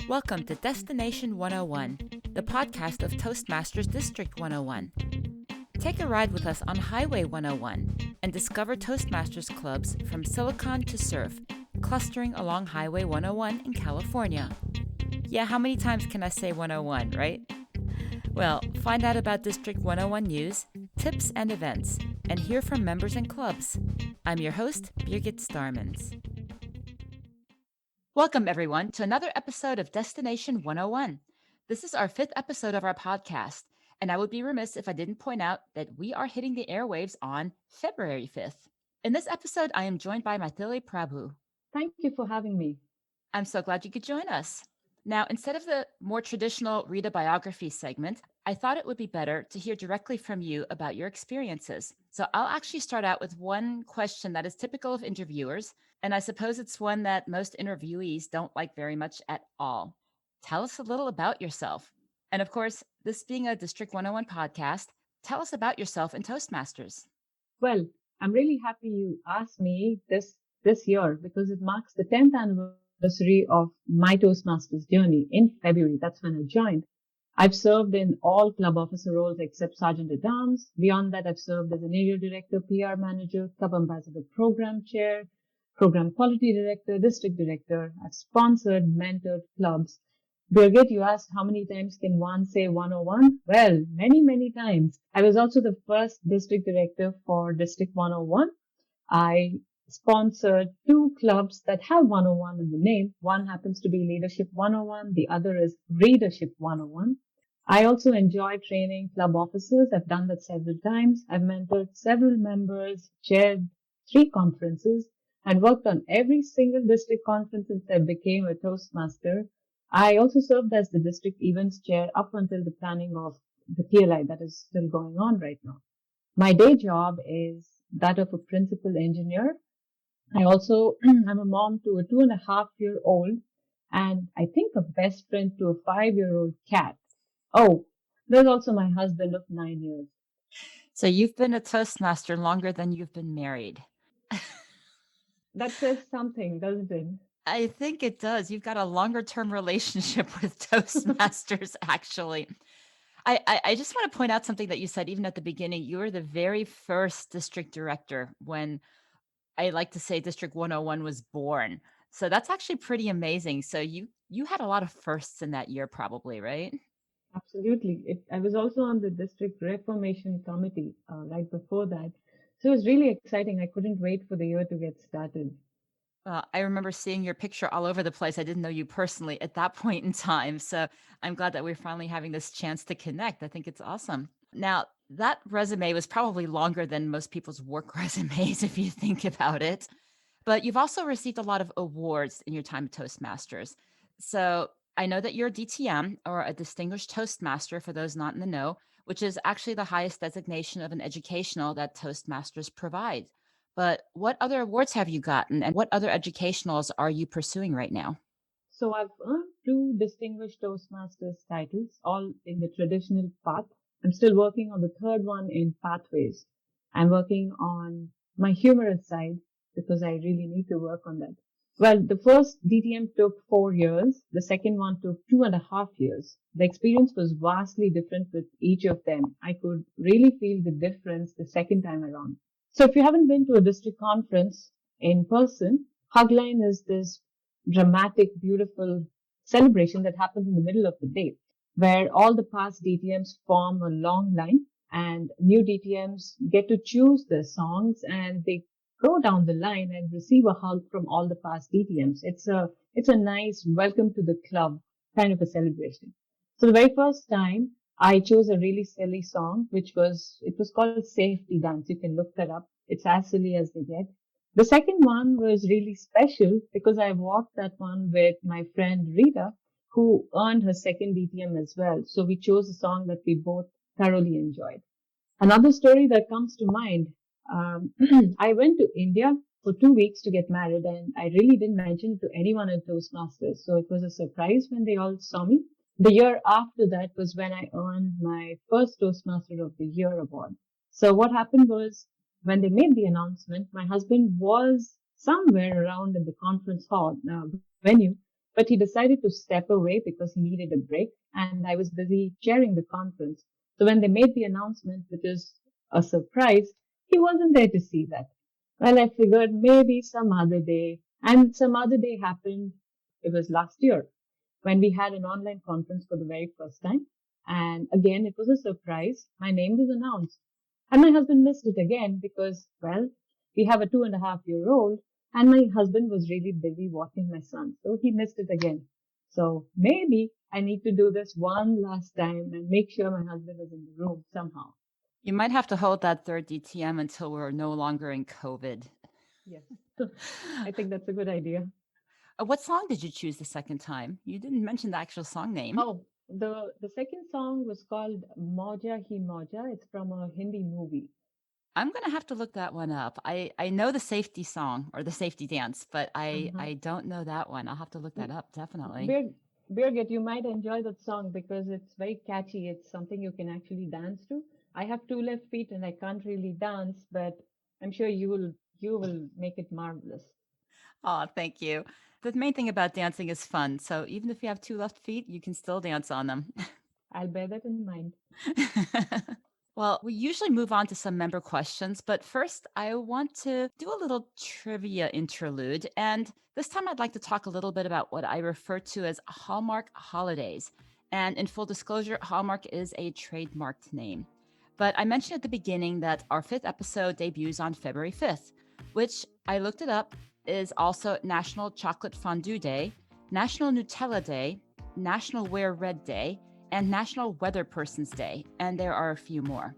Welcome to Destination 101, the podcast of Toastmasters District 101. Take a ride with us on Highway 101 and discover Toastmasters clubs from Silicon to Surf, clustering along Highway 101 in California. Yeah, how many times can I say 101, right? Well, find out about District 101 news, tips, and events, and hear from members and clubs. I'm your host, Birgit Starmans. Welcome, everyone, to another episode of Destination 101. This is our fifth episode of our podcast, and I would be remiss if I didn't point out that we are hitting the airwaves on February 5th. In this episode, I am joined by Mathili Prabhu. Thank you for having me. I'm so glad you could join us. Now, instead of the more traditional read a biography segment, I thought it would be better to hear directly from you about your experiences. So I'll actually start out with one question that is typical of interviewers, and I suppose it's one that most interviewees don't like very much at all. Tell us a little about yourself. And of course, this being a District 101 podcast, tell us about yourself and Toastmasters. Well, I'm really happy you asked me this year because it marks the 10th anniversary of my Toastmasters journey in February. That's when I joined. I've served in all club officer roles except Sergeant at Arms. Beyond that, I've served as an area director, PR manager, club ambassador, program chair, program quality director, district director. I've sponsored, mentored clubs. Birgit, you asked how many times can one say 101? Well, many, many times. I was also the first district director for District 101. I sponsored two clubs that have 101 in the name. One happens to be Leadership 101. The other is Readership 101. I also enjoy training club officers. I've done that several times. I've mentored several members, chaired 3 conferences, and worked on every single district conference since I became a Toastmaster. I also served as the district events chair up until the planning of the TLI that is still going on right now. My day job is that of a principal engineer. I also am a mom to a 2.5-year-old and I think a best friend to a 5-year-old cat. Oh, there's also my husband of 9 years. So you've been a Toastmaster longer than you've been married. That says something, doesn't it? I think it does. You've got a longer term relationship with Toastmasters, actually. I just want to point out something that you said even at the beginning. You were the very first district director when I like to say District 101 was born. So that's actually pretty amazing. So you had a lot of firsts in that year, probably, right? Absolutely. I was also on the district reformation committee right before that. So it was really exciting. I couldn't wait for the year to get started. I remember seeing your picture all over the place. I didn't know you personally at that point in time. So I'm glad that we're finally having this chance to connect. I think it's awesome. Now, that resume was probably longer than most people's work resumes, if you think about it. But you've also received a lot of awards in your time at Toastmasters. So I know that you're a DTM, or a Distinguished Toastmaster for those not in the know, which is actually the highest designation of an educational that Toastmasters provides. But what other awards have you gotten, and what other educationals are you pursuing right now? So I've earned 2 distinguished Toastmasters titles, all in the traditional path. I'm still working on the third one in pathways. I'm working on my humorous side because I really need to work on that. Well, the first DTM took 4 years. The second one took 2.5 years. The experience was vastly different with each of them. I could really feel the difference the second time around. So if you haven't been to a district conference in person, Hugline is this dramatic, beautiful celebration that happens in the middle of the day where all the past DTMs form a long line and new DTMs get to choose their songs and they go down the line and receive a hug from all the past DTMs. It's a nice welcome to the club kind of a celebration. So the very first time I chose a really silly song, it was called Safety Dance. You can look that up. It's as silly as they get. The second one was really special because I walked that one with my friend Rita, who earned her second DTM as well. So we chose a song that we both thoroughly enjoyed. Another story that comes to mind, I went to India for 2 weeks to get married and I really didn't mention it to anyone in Toastmasters. So it was a surprise when they all saw me. The year after that was when I earned my first Toastmaster of the Year award. So what happened was when they made the announcement, my husband was somewhere around in the conference hall venue But he decided to step away because he needed a break, and I was busy chairing the conference. So when they made the announcement, which is a surprise, he wasn't there to see that. Well, I figured maybe some other day, and some other day happened. It was last year when we had an online conference for the very first time. And again, it was a surprise. My name was announced. And my husband missed it again because, well, we have a 2.5-year-old and my husband was really busy watching my son. So he missed it again. So maybe I need to do this one last time and make sure my husband is in the room somehow. You might have to hold that third DTM until we're no longer in COVID. Yes. I think that's a good idea. What song did you choose the second time? You didn't mention the actual song name. Oh, the second song was called Moja Hi Moja. It's from a Hindi movie. I'm gonna have to look that one up. I know the safety song or the safety dance, but Uh-huh. I don't know that one. I'll have to look that up, definitely. Birgit, you might enjoy that song because it's very catchy. It's something you can actually dance to. I have two left feet and I can't really dance, but I'm sure you will make it marvelous. Oh, thank you. The main thing about dancing is fun. So even if you have two left feet, you can still dance on them. I'll bear that in mind. Well, we usually move on to some member questions, but first I want to do a little trivia interlude. And this time I'd like to talk a little bit about what I refer to as Hallmark holidays. And in full disclosure, Hallmark is a trademarked name. But I mentioned at the beginning that our fifth episode debuts on February 5th, which I looked it up is also National Chocolate Fondue Day, National Nutella Day, National Wear Red Day, and National Weather Person's Day, and there are a few more.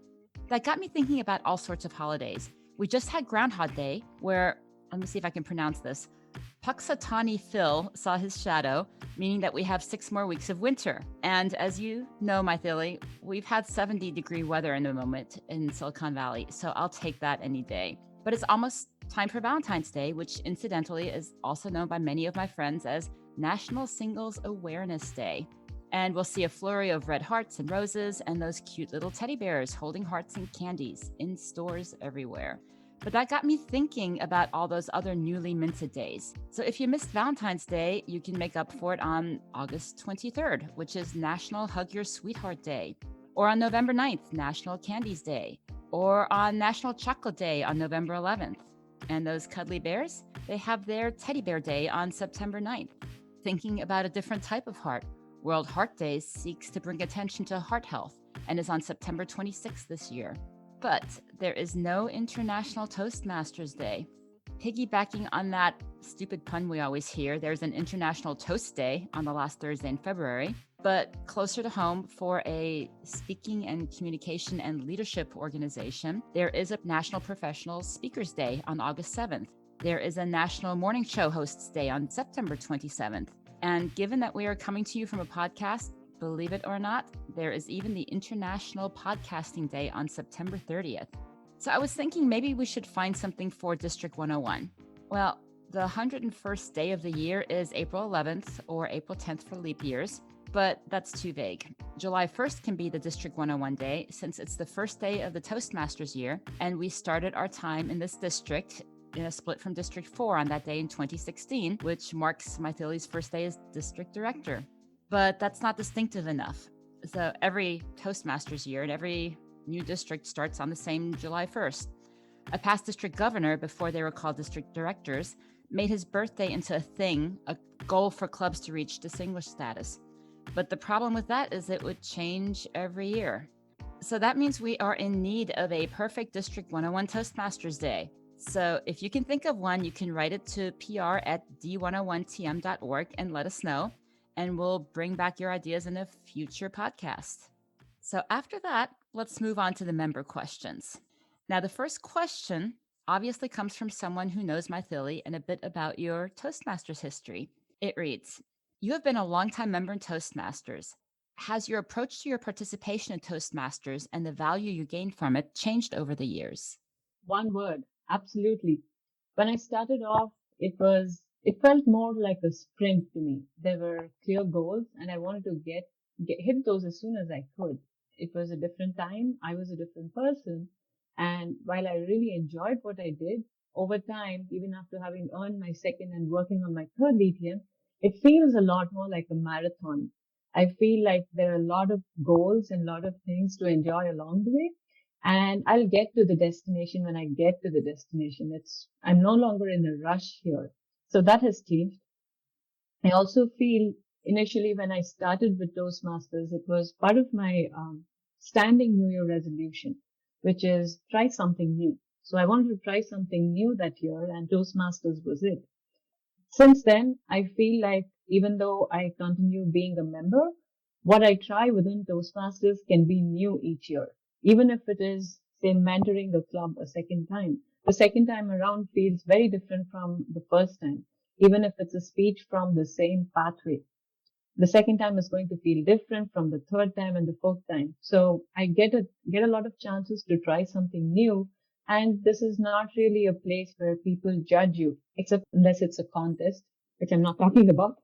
That got me thinking about all sorts of holidays. We just had Groundhog Day, where, let me see if I can pronounce this, Puxatani Phil saw his shadow, meaning that we have 6 more weeks of winter. And as you know, my Philly, we've had 70-degree weather in the moment in Silicon Valley, so I'll take that any day. But it's almost time for Valentine's Day, which incidentally is also known by many of my friends as National Singles Awareness Day. And we'll see a flurry of red hearts and roses and those cute little teddy bears holding hearts and candies in stores everywhere. But that got me thinking about all those other newly minted days. So if you missed Valentine's Day, you can make up for it on August 23rd, which is National Hug Your Sweetheart Day, or on November 9th, National Candies Day, or on National Chocolate Day on November 11th. And those cuddly bears, they have their Teddy Bear Day on September 9th. Thinking about a different type of heart, World Heart Day seeks to bring attention to heart health and is on September 26th this year. But there is no International Toastmasters Day. Piggybacking on that stupid pun we always hear, there's an International Toast Day on the last Thursday in February. But closer to home, for a speaking and communication and leadership organization, there is a National Professional Speakers Day on August 7th. There is a National Morning Show Hosts Day on September 27th. And given that we are coming to you from a podcast, believe it or not, there is even the International Podcasting Day on September 30th. So I was thinking maybe we should find something for District 101. Well, the 101st day of the year is April 11th or April 10th for leap years, but that's too vague. July 1st can be the District 101 day since it's the first day of the Toastmasters year, and we started our time in this district in a split from District 4 on that day in 2016, which marks my Philly's first day as district director. But that's not distinctive enough. So every Toastmasters year and every new district starts on the same July 1st. A past district governor, before they were called district directors, made his birthday into a thing, a goal for clubs to reach distinguished status. But the problem with that is it would change every year. So that means we are in need of a perfect District 101 Toastmasters Day. So if you can think of one, you can write it to pr@d101tm.org and let us know, and we'll bring back your ideas in a future podcast. So after that, let's move on to the member questions. Now, the first question obviously comes from someone who knows my Philly and a bit about your Toastmasters history. It reads, you have been a longtime member in Toastmasters. Has your approach to your participation in Toastmasters and the value you gained from it changed over the years? One word, absolutely. When I started off, it felt more like a sprint to me. There were clear goals and I wanted to hit those as soon as I could. It was a different time. I was a different person. And while I really enjoyed what I did, over time, even after having earned my second and working on my third DTM, it feels a lot more like a marathon. I feel like there are a lot of goals and a lot of things to enjoy along the way. And I'll get to the destination when I get to the destination. I'm no longer in a rush here. So that has changed. I also feel initially when I started with Toastmasters, it was part of my standing New Year resolution, which is try something new. So I wanted to try something new that year, and Toastmasters was it. Since then, I feel like even though I continue being a member, what I try within Toastmasters can be new each year. Even if it is, say, mentoring a club a second time. The second time around feels very different from the first time, even if it's a speech from the same pathway. The second time is going to feel different from the third time and the fourth time. So I get a lot of chances to try something new. And this is not really a place where people judge you, except unless it's a contest, which I'm not talking about.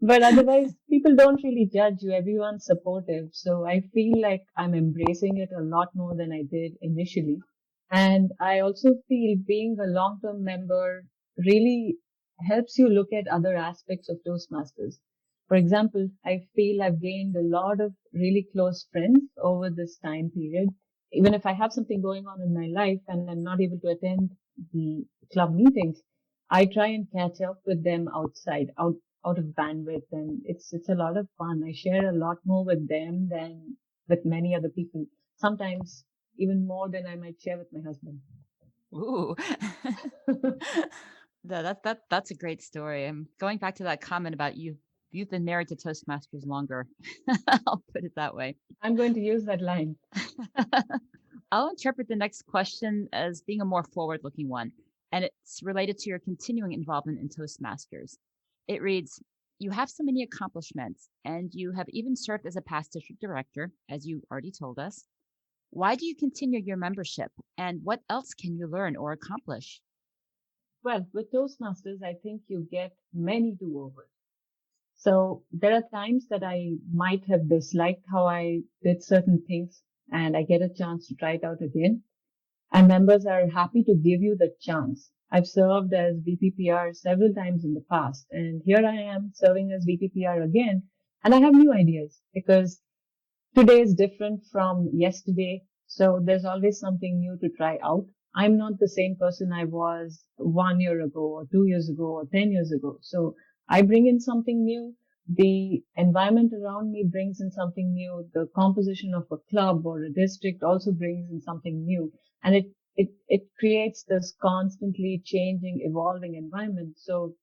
But otherwise, people don't really judge you. Everyone's supportive. So I feel like I'm embracing it a lot more than I did initially. And I also feel being a long-term member really helps you look at other aspects of Toastmasters. For example, I feel I've gained a lot of really close friends over this time period. Even if I have something going on in my life and I'm not able to attend the club meetings, I try and catch up with them out of bandwidth, and it's a lot of fun. I share a lot more with them than with many other people. Sometimes even more than I might share with my husband. Ooh. That's a great story. I'm going back to that comment about you've been married to Toastmasters longer. I'll put it that way. I'm going to use that line. I'll interpret the next question as being a more forward-looking one, and it's related to your continuing involvement in Toastmasters. It reads, you have so many accomplishments, and you have even served as a past district director, as you already told us. Why do you continue your membership, and what else can you learn or accomplish? Well, with Toastmasters, I think you get many do-overs. So there are times that I might have disliked how I did certain things, and I get a chance to try it out again. And members are happy to give you the chance. I've served as VPPR several times in the past, and here I am serving as VPPR again, and I have new ideas because today is different from yesterday. So there's always something new to try out. I'm not the same person I was 1 year ago or 2 years ago or 10 years ago. So I bring in something new. The environment around me brings in something new. The composition of a club or a district also brings in something new. And it creates this constantly changing, evolving environment. So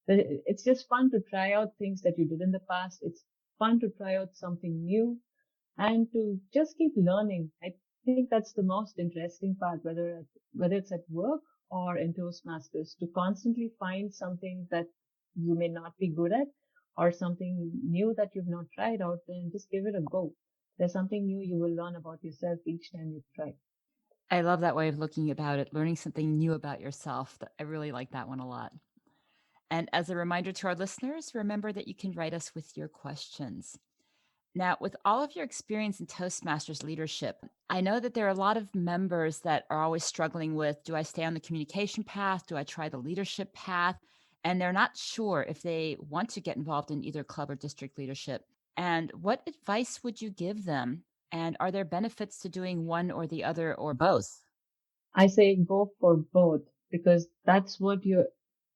it's just fun to try out things that you did in the past. It's fun to try out something new and to just keep learning. I think that's the most interesting part, whether it's at work or in Toastmasters, to constantly find something that you may not be good at or something new that you've not tried out, then just give it a go. There's something new you will learn about yourself each time you try. I love that way of looking about it, learning something new about yourself. I really like that one a lot. And as a reminder to our listeners, remember that you can write us with your questions. Now, with all of your experience in Toastmasters leadership, I know that there are a lot of members that are always struggling with, do I stay on the communication path? Do I try the leadership path? And they're not sure if they want to get involved in either club or district leadership. And what advice would you give them? And are there benefits to doing one or the other or both? I say go for both because that's what you're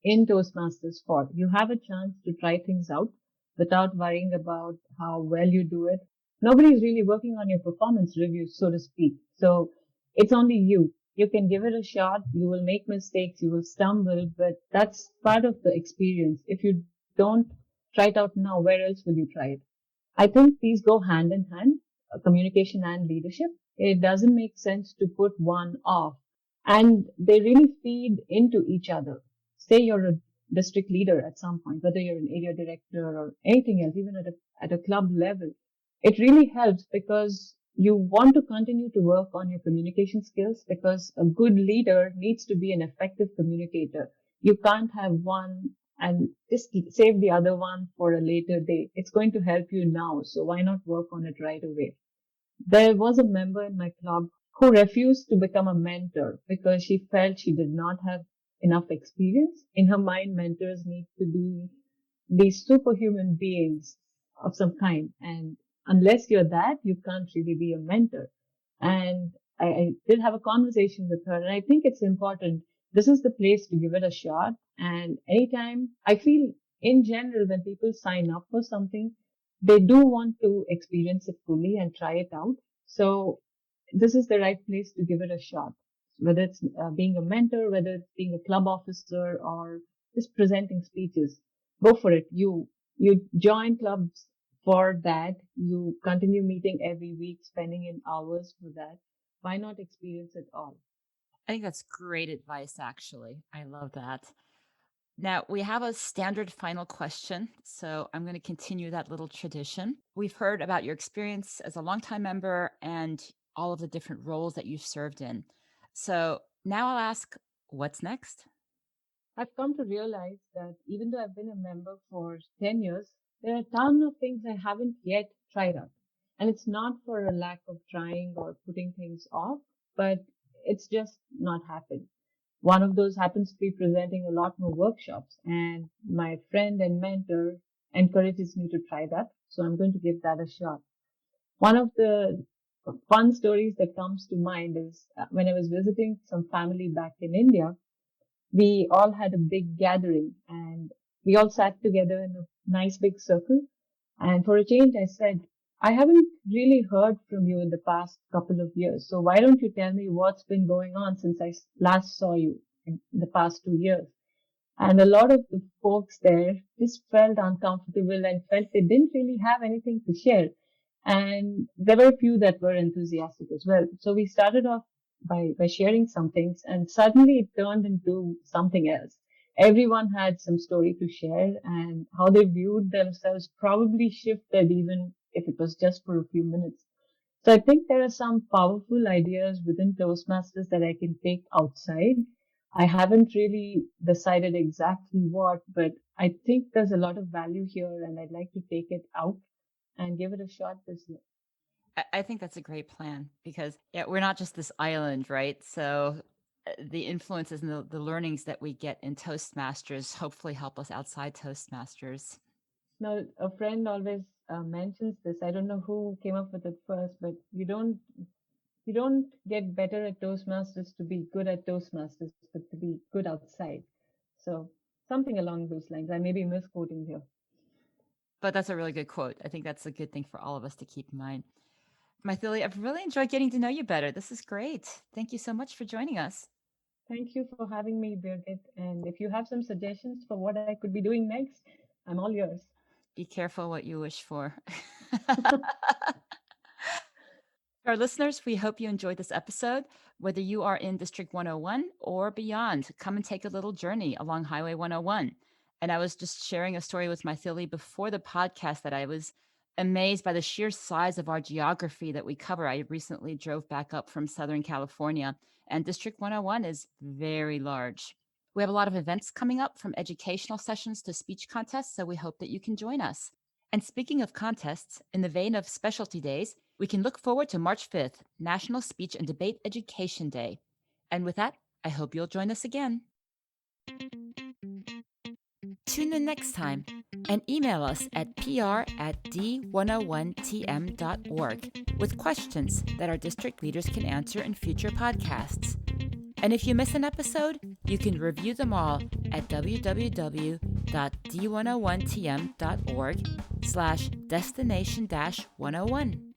in Toastmasters for. You have a chance to try things out without worrying about how well you do it. Nobody is really working on your performance reviews, so to speak. So it's only you. You can give it a shot. You will make mistakes. You will stumble, but that's part of the experience. If you don't try it out now, where else will you try it? I think these go hand in hand, communication and leadership. It doesn't make sense to put one off, and they really feed into each other. Say you're a district leader at some point, whether you're an area director or anything else, even at a club level. It really helps because you want to continue to work on your communication skills because a good leader needs to be an effective communicator. You can't have one and just save the other one for a later date. It's going to help you now. So why not work on it right away? There was a member in my club who refused to become a mentor because she felt she did not have enough experience. In her mind, mentors need to be these superhuman beings of some kind. And unless you're that, you can't really be a mentor. And I did have a conversation with her, and I think it's important. This is the place to give it a shot. And anytime I feel in general, when people sign up for something, they do want to experience it fully and try it out. So this is the right place to give it a shot, whether it's being a mentor, whether it's being a club officer or just presenting speeches. Go for it. You join clubs for that. You continue meeting every week, spending in hours for that. Why not experience it all? I think that's great advice, actually. I love that. Now, we have a standard final question, so I'm going to continue that little tradition. We've heard about your experience as a longtime member and all of the different roles that you've served in. So now I'll ask, what's next? I've come to realize that even though I've been a member for 10 years, there are a ton of things I haven't yet tried out. And it's not for a lack of trying or putting things off, but it's just not happened. One of those happens to be presenting a lot more workshops, and my friend and mentor encourages me to try that. So I'm going to give that a shot. One of the fun stories that comes to mind is when I was visiting some family back in India. We all had a big gathering, and we all sat together in a nice big circle. And for a change, I said, I haven't really heard from you in the past couple of years. So why don't you tell me what's been going on since I last saw you in the past 2 years? And a lot of the folks there just felt uncomfortable and felt they didn't really have anything to share. And there were a few that were enthusiastic as well. So we started off by sharing some things, and suddenly it turned into something else. Everyone had some story to share, and how they viewed themselves probably shifted, even if it was just for a few minutes. So I think there are some powerful ideas within Toastmasters that I can take outside. I haven't really decided exactly what, but I think there's a lot of value here, and I'd like to take it out and give it a shot this year. I think that's a great plan because we're not just this island, right? So the influences and the learnings that we get in Toastmasters hopefully help us outside Toastmasters. Now, a friend always mentions this. I don't know who came up with it first, but you don't get better at Toastmasters to be good at Toastmasters, but to be good outside. So something along those lines. I may be misquoting here. But that's a really good quote. I think that's a good thing for all of us to keep in mind. Mythili, I've really enjoyed getting to know you better. This is great. Thank you so much for joining us. Thank you for having me, Birgit. And if you have some suggestions for what I could be doing next, I'm all yours. Be careful what you wish for. Our listeners, we hope you enjoyed this episode. Whether you are in District 101 or beyond, come and take a little journey along Highway 101. And I was just sharing a story with Mythili before the podcast that I was amazed by the sheer size of our geography that we cover. I recently drove back up from Southern California, and District 101 is very large. We have a lot of events coming up, from educational sessions to speech contests, so we hope that you can join us. And speaking of contests, in the vein of specialty days, we can look forward to March 5th, National Speech and Debate Education Day. And with that, I hope you'll join us again. Tune in next time and email us at pr@d101tm.org with questions that our district leaders can answer in future podcasts. And if you miss an episode, you can review them all at www.d101tm.org/destination-101.